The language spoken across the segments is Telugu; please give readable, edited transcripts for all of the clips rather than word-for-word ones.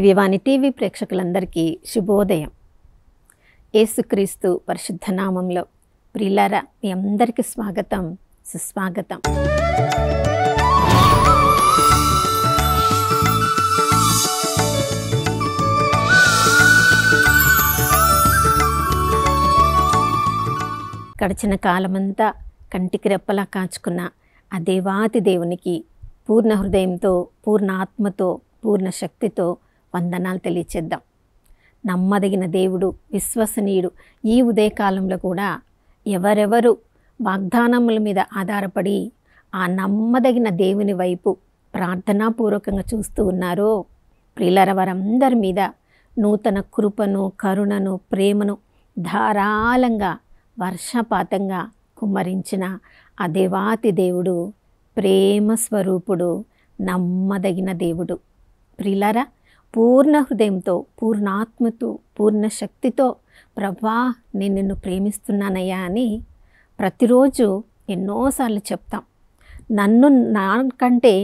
దివ్యవాణి టీవీ ప్రేక్షకులందరికీ శుభోదయం. యేసుక్రీస్తు పరిశుద్ధ నామంలో ప్రియులారా, మీ అందరికీ స్వాగతం, సుస్వాగతం. గడిచిన కాలమంతా కంటికి రెప్పలా కాచుకున్న ఆ దేవాతి దేవునికి పూర్ణ హృదయంతో, పూర్ణ ఆత్మతో, పూర్ణ శక్తితో వందనాలు తెలియచేద్దాం. నమ్మదగిన దేవుడు, విశ్వసనీయుడు. ఈ ఉదయకాలంలో కూడా ఎవరెవరు వాగ్దానముల మీద ఆధారపడి ఆ నమ్మదగిన దేవుని వైపు ప్రార్థనాపూర్వకంగా చూస్తూ ఉన్నారో ప్రియులారా, వారందరి మీద నూతన కృపను, కరుణను, ప్రేమను ధారాళంగా వర్షపాతంగా కుమ్మరించిన ఆ దేవాతి దేవుడు, ప్రేమ స్వరూపుడు, నమ్మదగిన దేవుడు. ప్రియులారా, పూర్ణ హృదయంతో, పూర్ణ ఆత్మతో, పూర్ణ శక్తితో ప్రభా నేను నిన్ను ప్రేమిస్తున్నానయ్యా అని ప్రతిరోజు ఎన్నోసార్లు చెప్తాం. నన్ను నాకంటే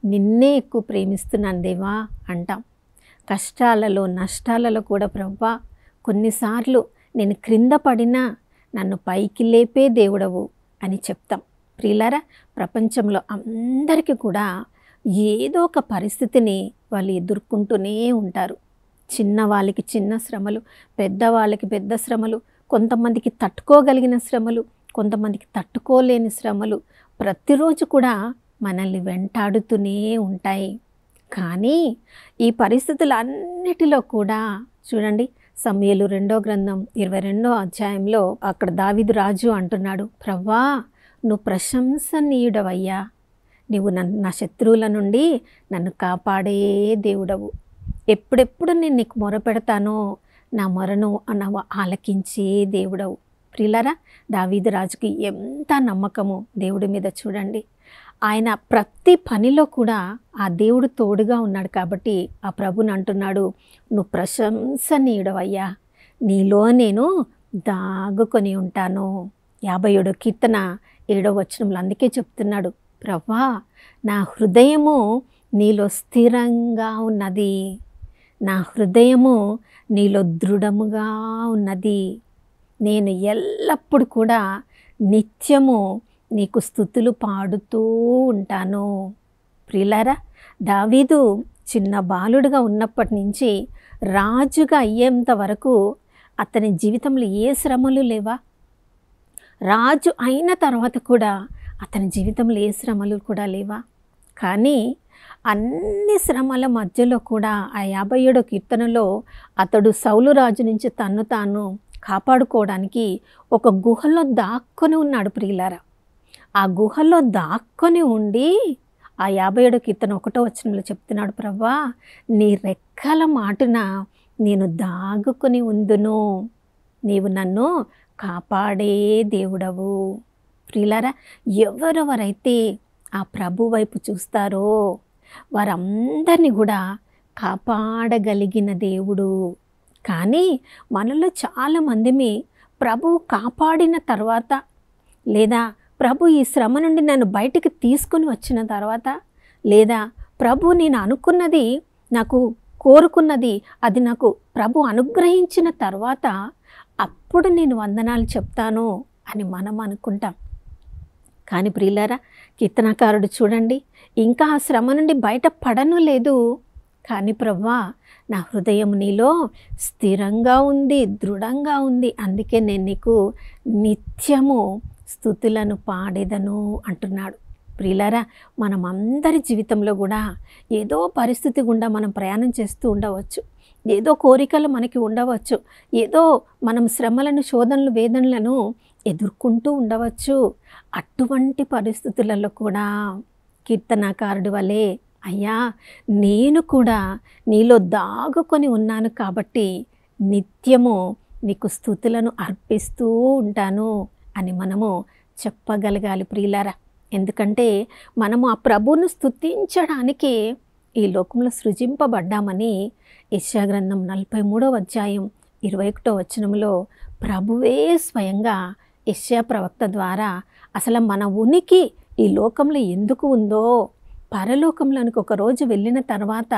నిన్నే ఎక్కువ ప్రేమిస్తున్నాను దేవా అంటాం. కష్టాలలో, నష్టాలలో కూడా ప్రభా కొన్నిసార్లు నేను క్రింద పడినా నన్ను పైకి లేపే దేవుడవు అని చెప్తాం. ప్రియులారా, ప్రపంచంలో అందరికీ కూడా ఏదో ఒక పరిస్థితిని వాళ్ళు ఎదుర్కొంటూనే ఉంటారు. చిన్నవాళ్ళకి చిన్న శ్రమలు, పెద్దవాళ్ళకి పెద్ద శ్రమలు, కొంతమందికి తట్టుకోగలిగిన శ్రమలు, కొంతమందికి తట్టుకోలేని శ్రమలు ప్రతిరోజు కూడా మనల్ని వెంటాడుతూనే ఉంటాయి. కానీ ఈ పరిస్థితులన్నిటిలో కూడా చూడండి, సమూయేలు 2వ గ్రంథం 22వ అధ్యాయంలో అక్కడ దావీదు రాజు అంటున్నాడు, ప్రవ్వా నువ్వు ప్రశంసనీయుడవయ్యా, నీవు నా శత్రువుల నుండి నన్ను కాపాడే దేవుడవు. ఎప్పుడెప్పుడు నేను నీకు మొరపెడతానో నా మొరను నువ్వు ఆలకించే దేవుడవు. ప్రియులారా, దావీదు రాజుకి ఎంత నమ్మకము దేవుడి మీద చూడండి. ఆయన ప్రతి పనిలో కూడా ఆ దేవుడు తోడుగా ఉన్నాడు కాబట్టి ఆ ప్రభుని అంటున్నాడు, నువ్వు ప్రశంసనీయుడవయ్యా, నీలో నేను దాగుకొని ఉంటాను. 57వ కీర్తన 7వ వచనంలో అందుకే చెప్తున్నాడు, ప్రభా నా హృదయము నీలో స్థిరంగా ఉన్నది, నా హృదయము నీలో దృఢముగా ఉన్నది, నేను ఎల్లప్పుడూ కూడా నిత్యము నీకు స్తుతులు పాడుతూ ఉంటాను. ప్రియులారా, దావీదు చిన్న బాలుడుగా ఉన్నప్పటి నుంచి రాజుగా అయ్యేంత వరకు అతని జీవితంలో ఏ శ్రమలు లేవా? రాజు అయిన తర్వాత కూడా అతని జీవితంలో ఏ శ్రమలు కూడా లేవా? కానీ అన్ని శ్రమల మధ్యలో కూడా ఆ 57వ కీర్తనలో అతడు సౌలు రాజు నుంచి తన్ను తాను కాపాడుకోవడానికి ఒక గుహలో దాక్కొని ఉన్నాడు. ప్రియులారా, ఆ గుహలో దాక్కొని ఉండి ఆ 57వ కీర్తన 1వ వచనంలో చెప్తున్నాడు, ప్రభా నీ రెక్కల మాటున నేను దాగుకొని ఉందును, నీవు నన్ను కాపాడే దేవుడవు. ప్రియులారా, ఎవరెవరైతే ఆ ప్రభు వైపు చూస్తారో వారందరినీ కూడా కాపాడగలిగిన దేవుడు. కానీ మనలో చాలామందిమి ప్రభు కాపాడిన తర్వాత, లేదా ప్రభు ఈ శ్రమ నుండి నన్ను బయటికి తీసుకొని వచ్చిన తర్వాత, లేదా ప్రభు నేను అనుకున్నది, నాకు కోరుకున్నది అది నాకు ప్రభు అనుగ్రహించిన తర్వాత అప్పుడు నేను వందనాలు చెప్తాను అని మనం అనుకుంటాం. కానీ ప్రియులారా, కీర్తనకారుడు చూడండి, ఇంకా ఆ శ్రమ నుండి బయట పడను లేదు, కానీ ప్రభువా నా హృదయం నీలో స్థిరంగా ఉంది, దృఢంగా ఉంది, అందుకే నేను నీకు నిత్యము స్తుతులను పాడేదను అంటున్నాడు. ప్రియులారా, మనం అందరి జీవితంలో కూడా ఏదో పరిస్థితి గుండా మనం ప్రయాణం చేస్తూ ఉండవచ్చు, ఏదో కోరికలు మనకి ఉండవచ్చు, ఏదో మనం శ్రమలను, శోధనలు, వేదనలను ఎదుర్కొంటూ ఉండవచ్చు. అటువంటి పరిస్థితులలో కూడా కీర్తనాకారుడి వలె, అయ్యా నేను కూడా నీలో దాగుకొని ఉన్నాను కాబట్టి నిత్యము నీకు స్తుతులను అర్పిస్తూ ఉంటాను అని మనము చెప్పగలగాలి. ప్రియులారా, ఎందుకంటే మనము ఆ ప్రభువును స్తుతించడానికి ఈ లోకంలో సృజింపబడ్డామని యెషయా గ్రంథం 43వ అధ్యాయం 21వ వచనంలో ప్రభువే స్వయంగా యెషయా ప్రవక్త ద్వారా అసలు మన ఉనికి ఈ లోకంలో ఎందుకు ఉందో, పరలోకంలోనికి ఒక రోజు వెళ్ళిన తర్వాత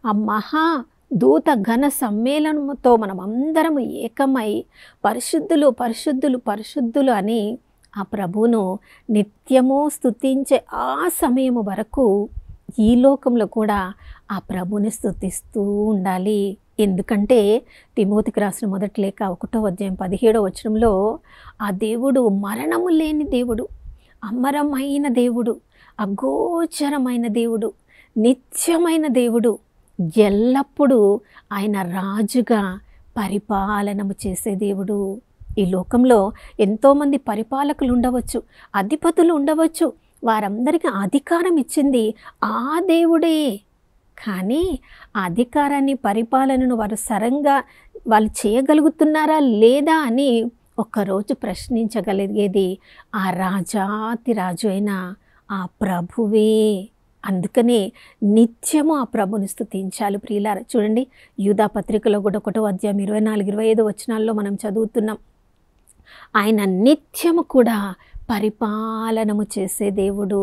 ఆ మహా దూత ఘన సమ్మేళనముతో మనం అందరము ఏకమై పరిశుద్ధులు పరిశుద్ధులు పరిశుద్ధులు అని ఆ ప్రభువును నిత్యము స్తుతించే ఆ సమయము వరకు ఈ లోకంలో కూడా ఆ ప్రభుని స్తుతిస్తూ ఉండాలి. ఎందుకంటే తిమోతికి రాసిన మొదటి లేఖ 1వ అధ్యాయం 17వ వచనంలో ఆ దేవుడు మరణము లేని దేవుడు, అమరమైన దేవుడు, అగోచరమైన దేవుడు, నిత్యమైన దేవుడు, ఎల్లప్పుడూ ఆయన రాజుగా పరిపాలనము చేసే దేవుడు. ఈ లోకంలో ఎంతోమంది పరిపాలకులు ఉండవచ్చు, అధిపతులు ఉండవచ్చు, వారందరికీ అధికారం ఇచ్చింది ఆ దేవుడే. కానీ ఆ అధికారాన్ని, పరిపాలనను వారు సరంగా వాళ్ళు చేయగలుగుతున్నారా లేదా అని ఒక్కరోజు ప్రశ్నించగలిగేది ఆ రాజాతి రాజు అయిన ఆ ప్రభువే. అందుకనే నిత్యము ఆ ప్రభుని స్తుతించాలి ప్రియులారా. చూడండి, యూదా పత్రికలో కూడా 1వ అధ్యాయం 24-25 వచనాల్లో మనం చదువుతున్నాం. ఆయన నిత్యము కూడా పరిపాలనము చేసే దేవుడు,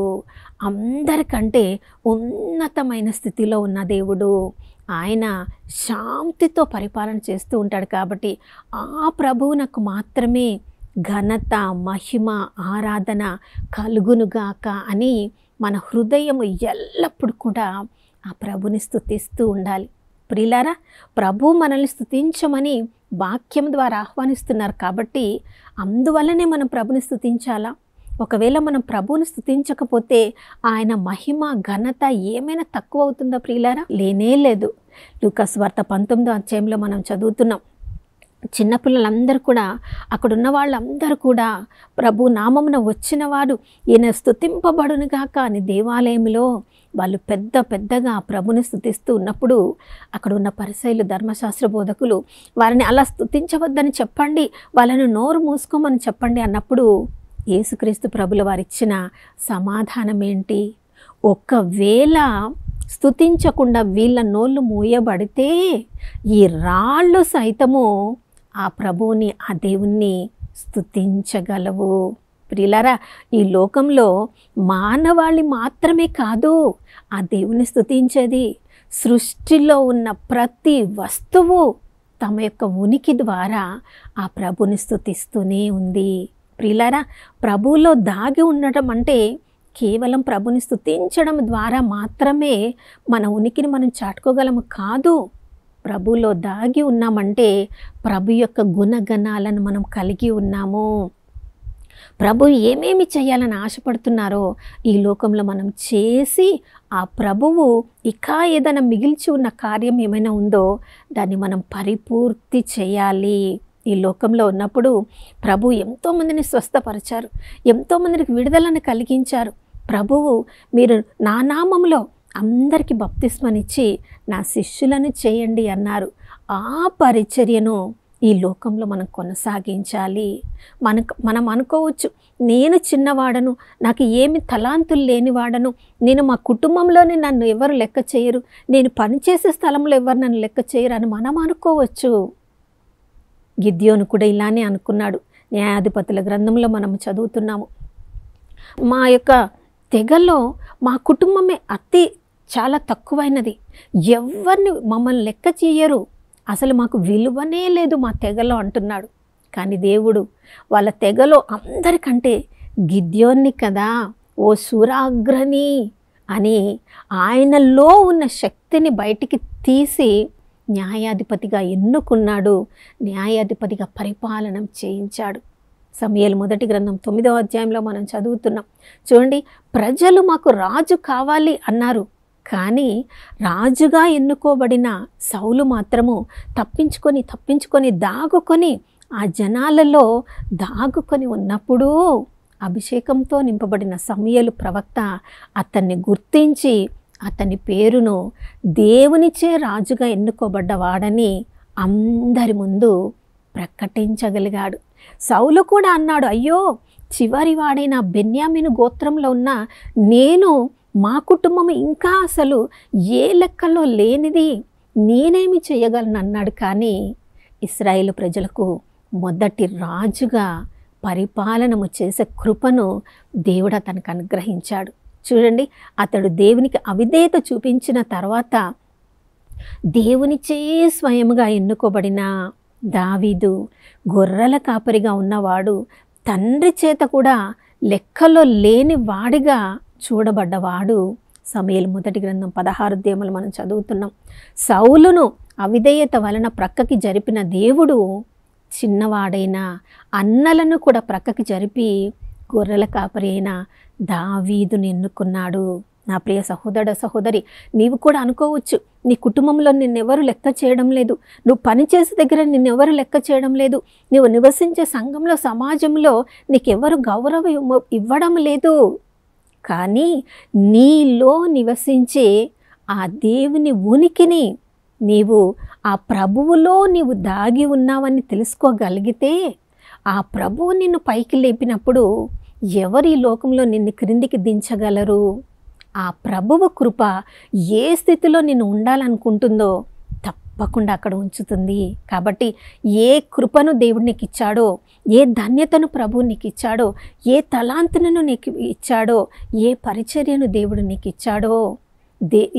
అందరికంటే ఉన్నతమైన స్థితిలో ఉన్న దేవుడు. ఆయన శాంతితో పరిపాలన చేస్తూ ఉంటాడు. కాబట్టి ఆ ప్రభువునకు మాత్రమే ఘనత, మహిమ, ఆరాధన కలుగునుగాక అని మన హృదయము ఎల్లప్పుడూ కూడా ఆ ప్రభుని స్తుతిస్తూ ఉండాలి. ప్రియులారా, ప్రభు మనల్ని స్తుతించమని వాక్యం ద్వారా ఆహ్వానిస్తున్నారు. కాబట్టి అందువల్లనే మనం ప్రభుని స్తుతించాలా? ఒకవేళ మనం ప్రభువుని స్తుతించకపోతే ఆయన మహిమ, ఘనత ఏమైనా తక్కువ అవుతుందా ప్రియులారా? లేనే లేదు. లూకా సువార్త 19వ అధ్యాయంలో మనం చదువుతున్నాం. చిన్నపిల్లలందరూ కూడా, అక్కడున్న వాళ్ళందరూ కూడా ప్రభు నామమున వచ్చినవాడు ఈయన స్తుతింపబడునుగాక అని దేవాలయంలో వాళ్ళు పెద్దగా ప్రభుని స్తుతిస్తూ ఉన్నప్పుడు అక్కడ ఉన్న పరిసయ్యులు, ధర్మశాస్త్ర బోధకులు వారిని అలా స్తుతించవద్దని చెప్పండి, వాళ్ళను నోరు మూసుకోమని చెప్పండి అన్నప్పుడు యేసుక్రీస్తు ప్రభుల వారిచ్చిన సమాధానం ఏంటి? ఒకవేళ స్తుతించకుండా వీళ్ళ నోళ్ళు మూయబడితే ఈ రాళ్ళు సైతము ఆ ప్రభువుని, ఆ దేవుణ్ణి స్తుతించగలవు. ప్రియులారా, ఈ లోకంలో మానవాళి మాత్రమే కాదు ఆ దేవుని స్తుతించేది. సృష్టిలో ఉన్న ప్రతి వస్తువు తమ యొక్క ఉనికి ద్వారా ఆ ప్రభుని స్తుతిస్తూనే ఉంది. ప్రియులారా, ప్రభువులో దాగి ఉండటం అంటే కేవలం ప్రభుని స్తుతించడం ద్వారా మాత్రమే మన ఉనికిని మనం చాటుకోగలము కాదు. ప్రభువులో దాగి ఉన్నామంటే ప్రభు యొక్క గుణగణాలను మనం కలిగి ఉన్నాము. ప్రభు ఏమేమి చేయాలని ఆశపడుతున్నారో ఈ లోకంలో మనం చేసి ఆ ప్రభువు ఇంకా ఏదైనా మిగిల్చి ఉన్న కార్యం ఏమైనా ఉందో దాన్ని మనం పరిపూర్తి చేయాలి. ఈ లోకంలో ఉన్నప్పుడు ప్రభు ఎంతోమందిని స్వస్థపరిచారు, ఎంతోమందికి విడుదలను కలిగించారు. ప్రభువు మీరు నా నామంలో అందరికీ బప్తిస్మనిచ్చి నా శిష్యులను చేయండి అన్నారు. ఆ పరిచర్యను ఈ లోకంలో మనం కొనసాగించాలి. మనం అనుకోవచ్చు, నేను చిన్నవాడను, నాకు ఏమి తలాంతులు లేనివాడను, నేను మా కుటుంబంలోనే నన్ను ఎవరు లెక్క చేయరు, నేను పనిచేసే స్థలంలో ఎవరు నన్ను లెక్క చేయరు అని మనం అనుకోవచ్చు. గిద్యోను కూడా ఇలానే అనుకున్నాడు. న్యాయాధిపతుల గ్రంథంలో మనం చదువుతున్నాము, మా యొక్క తెగలో మా కుటుంబమే చాలా తక్కువైనది, ఎవరిని మమ్మల్ని లెక్క చేయరు, అసలు మాకు విలువనే లేదు మా తెగలో అంటున్నాడు. కానీ దేవుడు వాళ్ళ తెగలో అందరికంటే గిద్యోన్ని కదా ఓ శూరాగ్రణి అని ఆయనలో ఉన్న శక్తిని బయటికి తీసి న్యాయాధిపతిగా ఎన్నుకున్నాడు, న్యాయాధిపతిగా పరిపాలన చేయించాడు. సమూయేలు మొదటి గ్రంథం 9వ అధ్యాయంలో మనం చదువుతున్నాం. చూడండి, ప్రజలు మాకు రాజు కావాలి అన్నారు, కానీ రాజుగా ఎన్నుకోబడిన సౌలు మాత్రము తప్పించుకొని దాగుకొని ఆ జనాలలో దాగుకొని ఉన్నప్పుడు అభిషేకంతో నింపబడిన సమూయేలు ప్రవక్త అతన్ని గుర్తించి అతని పేరును దేవునిచే రాజుగా ఎన్నుకోబడ్డవాడని అందరి ముందు ప్రకటించగలిగాడు. సౌలు కూడా అన్నాడు, అయ్యో చివరి వాడైన బెన్యామీను గోత్రంలో ఉన్న నేను, మా కుటుంబం ఇంకా అసలు ఏ లెక్కలో లేనిది, నేనేమి చేయగలను అన్నాడు. కానీ ఇశ్రాయేలు ప్రజలకు మొదటి రాజుగా పరిపాలనము చేసే కృపను దేవుడు అతనికి అనుగ్రహించాడు. చూడండి, అతడు దేవునికి అవిధేయత చూపించిన తర్వాత దేవునిచే స్వయముగా ఎన్నుకోబడిన దావీదు గొర్రెల కాపరిగా ఉన్నవాడు, తండ్రి చేత కూడా లెక్కలో లేని వాడిగా చూడబడ్డవాడు. సమూయేలు మొదటి గ్రంథం 16 అధ్యాయములు మనం చదువుతున్నాం. సౌలును అవిధేయత వలన ప్రక్కకి జరిపిన దేవుడు చిన్నవాడైన అన్నలను కూడా ప్రక్కకి జరిపి గొర్రెల కాపరి అయిన దావీదుని ఎన్నుకున్నాడు. నా ప్రియ సహోదర సహోదరి, నీవు కూడా అనుకోవచ్చు, నీ కుటుంబంలో నిన్నెవరు లెక్క చేయడం లేదు, నువ్వు పనిచేసే దగ్గర నిన్నెవరు లెక్క చేయడం లేదు, నువ్వు నివసించే సంఘంలో సమాజంలో నీకెవరు గౌరవం ఇవ్వడం లేదు. కానీ నీలో నివసించే ఆ దేవుని ఉనికిని నీవు, ఆ ప్రభువులో నీవు దాగి ఉన్నావని తెలుసుకోగలిగితే, ఆ ప్రభువు నిన్ను పైకి లేపినప్పుడు ఎవరు ఈ లోకంలో నిన్ను క్రిందికి దించగలరు? ఆ ప్రభువు కృప ఏ స్థితిలో నిన్ను ఉండాలనుకుంటుందో తప్పకుండా అక్కడ ఉంచుతుంది. కాబట్టి ఏ కృపను దేవుడు నీకు ఇచ్చాడో, ఏ ధన్యతను ప్రభువు నీకు ఇచ్చాడో, ఏ తలాంతులను నీకు ఇచ్చాడో, ఏ పరిచర్యను దేవుడు నీకు ఇచ్చాడో,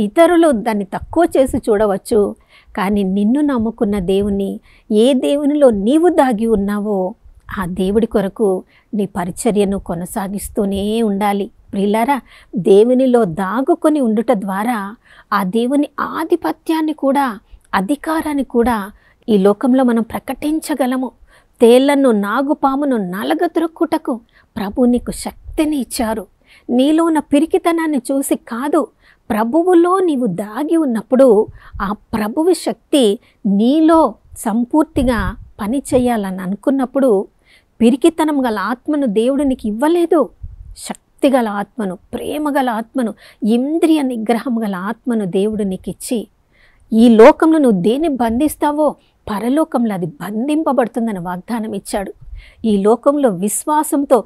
ఇతరులు దాన్ని తక్కువ చేసి చూడవచ్చు. కానీ నిన్ను నమ్ముకున్న దేవుని, ఏ దేవునిలో నీవు దాగి ఉన్నావో ఆ దేవుడి కొరకు నీ పరిచర్యను కొనసాగిస్తూనే ఉండాలి. ప్రియులారా, దేవునిలో దాగుకొని ఉండుట ద్వారా ఆ దేవుని ఆధిపత్యాన్ని కూడా, అధికారాన్ని కూడా ఈ లోకంలో మనం ప్రకటించగలము. తేళ్లను, నాగుపామును నలగద్రొక్కుటకు ప్రభు నీకు శక్తిని ఇచ్చారు. నీలో ఉన్న పిరికితనాన్ని చూసి కాదు, ప్రభువులో నీవు దాగి ఉన్నప్పుడు ఆ ప్రభువు శక్తి నీలో సంపూర్తిగా పని చేయాలని అనుకున్నప్పుడు పిరికితనం గల ఆత్మను దేవుడు నీకు ఇవ్వలేదు. శక్తిగల ఆత్మను, ప్రేమగల ఆత్మను, ఇంద్రియ నిగ్రహం గల ఆత్మను దేవుడు నీకు ఇచ్చి, ఈ లోకంలో నువ్వు దేన్ని బంధిస్తావో పరలోకంలో అది బంధింపబడుతుందని వాగ్దానం ఇచ్చాడు. ఈ లోకంలో విశ్వాసంతో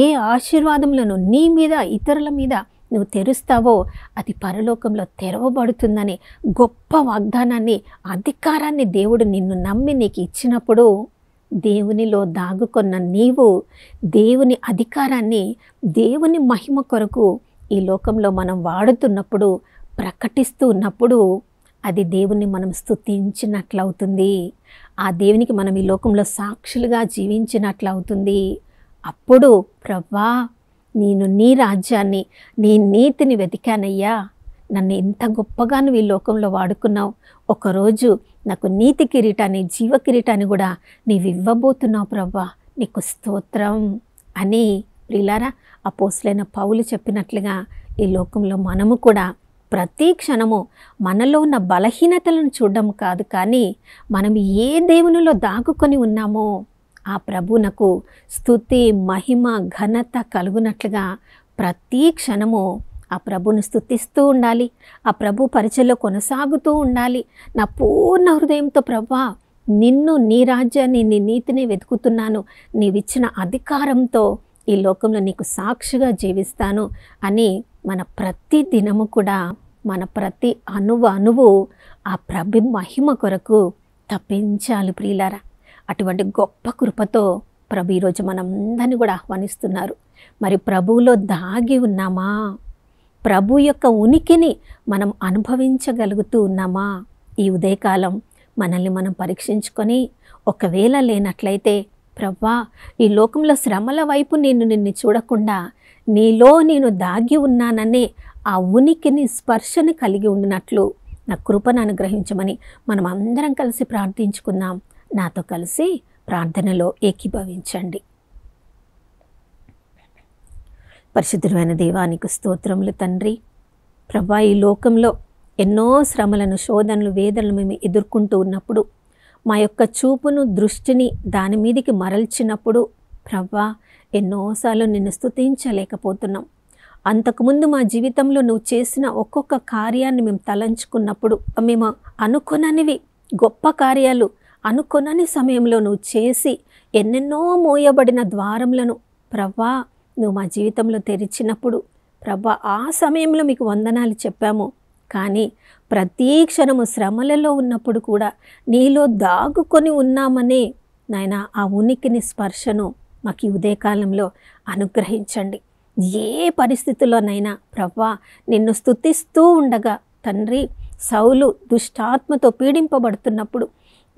ఏ ఆశీర్వాదంలో నీ మీద, ఇతరుల మీద నువ్వు తెరుస్తావో అది పరలోకంలో తెరవబడుతుందని గొప్ప వాగ్దానాన్ని, అధికారాన్ని దేవుడు నిన్ను నమ్మి నీకు ఇచ్చినప్పుడు, దేవునిలో దాగుకొన్న నీవు దేవుని అధికారాన్ని, దేవుని మహిమ కొరకు ఈ లోకంలో మనం వాడుతున్నప్పుడు, ప్రకటిస్తూ ఉన్నప్పుడు అది దేవుని మనం స్తుతించినట్లవుతుంది. ఆ దేవునికి మనం ఈ లోకంలో సాక్షులుగా జీవించినట్లవుతుంది. అప్పుడు ప్రభువా, నేను నీ రాజ్యాన్ని, నీ నీతిని వెతికానయ్యా, నన్ను ఎంత గొప్పగా నువ్వు ఈ లోకంలో వాడుకున్నావు, ఒకరోజు నాకు నీతి కిరీటాన్ని, జీవ కిరీటాన్ని కూడా నీవు ఇవ్వబోతున్నావు ప్రభువా, నీకు స్తోత్రం అని ప్రియులారా అపోస్తలుడైన పౌలు చెప్పినట్లుగా ఈ లోకంలో మనము కూడా ప్రతి క్షణము మనలో ఉన్న బలహీనతలను చూడడం కాదు, కానీ మనం ఏ దేవునిలో దాగుకొని ఉన్నామో ఆ ప్రభువునకు స్తుతి, మహిమ, ఘనత కలుగునట్లుగా ప్రతి క్షణము ఆ ప్రభుని స్తుతిస్తూ ఉండాలి. ఆ ప్రభు పరిచయలో కొనసాగుతూ ఉండాలి. నా పూర్ణ హృదయంతో ప్రభువా, నిన్ను, నీ రాజ్యాన్ని, నీ నీతిని వెతుకుతున్నాను, నీవిచ్చిన అధికారంతో ఈ లోకంలో నీకు సాక్షిగా జీవిస్తాను అని మన ప్రతి దినము కూడా, మన ప్రతి అణువు ఆ ప్రభు మహిమ కొరకు తప్పించాలి ప్రియులారా. అటువంటి గొప్ప కృపతో ప్రభు ఈరోజు మనందరినీ కూడా ఆహ్వానిస్తున్నారు. మరి ప్రభువులో దాగి ఉన్నామా? ప్రభు యొక్క ఉనికిని మనం అనుభవించగలుగుతూ ఉన్నామా? ఈ ఉదయకాలం మనల్ని మనం పరీక్షించుకొని, ఒకవేళ లేనట్లయితే ప్రభువా, ఈ లోకంలో శ్రమల వైపు నిన్ను చూడకుండా నీలో నేను దాగి ఉన్నాననే ఆ ఉనికిని, స్పర్శని కలిగి ఉండినట్లు నా కృపను అనుగ్రహించమని మనం అందరం కలిసి ప్రార్థించుకుందాం. నాతో కలిసి ప్రార్థనలో ఏకీభవించండి. పరిశుద్ధమైన దేవానికి స్తోత్రములు తండ్రి. ప్రభా, ఈ లోకంలో ఎన్నో శ్రమలను, శోధనలు, వేదనలు మేము ఎదుర్కొంటూ ఉన్నప్పుడు, మా యొక్క చూపును, దృష్టిని దాని మీదికి మరల్చినప్పుడు ప్రభా, ఎన్నోసార్లు నిన్ను స్తుతించలేకపోతున్నాం. అంతకుముందు మా జీవితంలో నువ్వు చేసిన ఒక్కొక్క కార్యాన్ని మేము తలంచుకున్నప్పుడు, మేము అనుకొననివి గొప్ప కార్యాలు అనుకొనని సమయంలో నువ్వు చేసి ఎన్నెన్నో మోయబడిన ద్వారములను ప్రభా నువ్వు మా జీవితంలో తెరిచినప్పుడు ప్రభా, ఆ సమయంలో మీకు వందనాలు చెప్పాము. కానీ ప్రతి క్షణము శ్రమలలో ఉన్నప్పుడు కూడా నీలో దాగుకొని ఉన్నామనే నాయన ఆ ఉనికిని, స్పర్శను మాకు ఈ ఉదయకాలంలో అనుగ్రహించండి. ఏ పరిస్థితుల్లోనైనా ప్రభా నిన్ను స్తుతిస్తూ ఉండగా తండ్రి, సౌలు దుష్టాత్మతో పీడింపబడుతున్నప్పుడు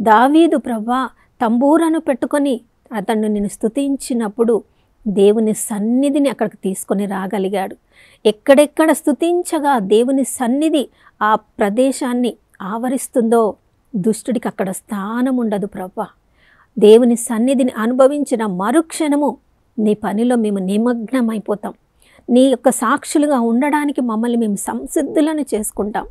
దావీదు ప్రభా తంబూరను పెట్టుకొని అతన్ని నేను స్తుతించినప్పుడు దేవుని సన్నిధిని అక్కడికి తీసుకొని రాగలిగాడు. ఎక్కడెక్కడ స్తుతించగా దేవుని సన్నిధి ఆ ప్రదేశాన్ని ఆవరిస్తుందో దుష్టుడికి అక్కడ స్థానం ఉండదు ప్రభా. దేవుని సన్నిధిని అనుభవించిన మరుక్షణము నీ పనిలో మేము నిమగ్నమైపోతాం. నీ యొక్క సాక్షులుగా ఉండడానికి మమ్మల్ని మేము సంసిద్ధులను చేసుకుంటాం.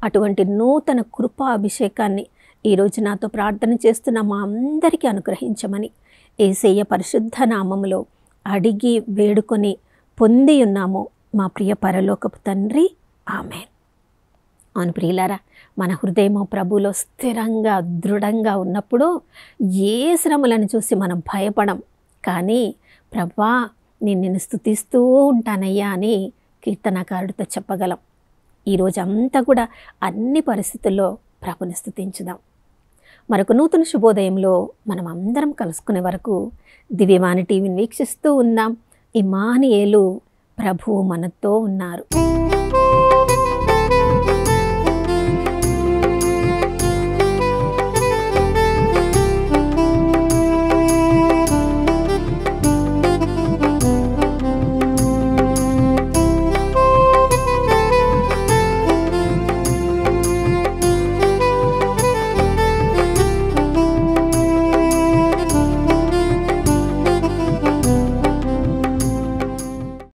అటువంటి నూతన కృపా అభిషేకాన్ని ఈరోజు నాతో ప్రార్థన చేస్తున్న మా అందరికీ అనుగ్రహించమని యేసయ్య పరిశుద్ధ నామములో అడిగి వేడుకొని పొంది ఉన్నాము మా ప్రియ పరలోకపు తండ్రి. ఆమేన్. అవును ప్రియులారా, మన హృదయము ప్రభువులో స్థిరంగా దృఢంగా ఉన్నప్పుడు ఏ శ్రమలను చూసి మనం భయపడం. కానీ ప్రభా నేను నిన్ను స్తుతిస్తూ ఉంటానయ్యా అని కీర్తనకారుడితో చెప్పగలం. ఈరోజు అంతా కూడా అన్ని పరిస్థితుల్లో ప్రభుని స్తుతించుదాం. మరొక నూతన శుభోదయంలో మనం అందరం కలుసుకునే వరకు దివ్యవాణి టీవీని వీక్షిస్తూ ఉందాం. ఇమ్మానుయేలు ప్రభువు మనతో ఉన్నారు.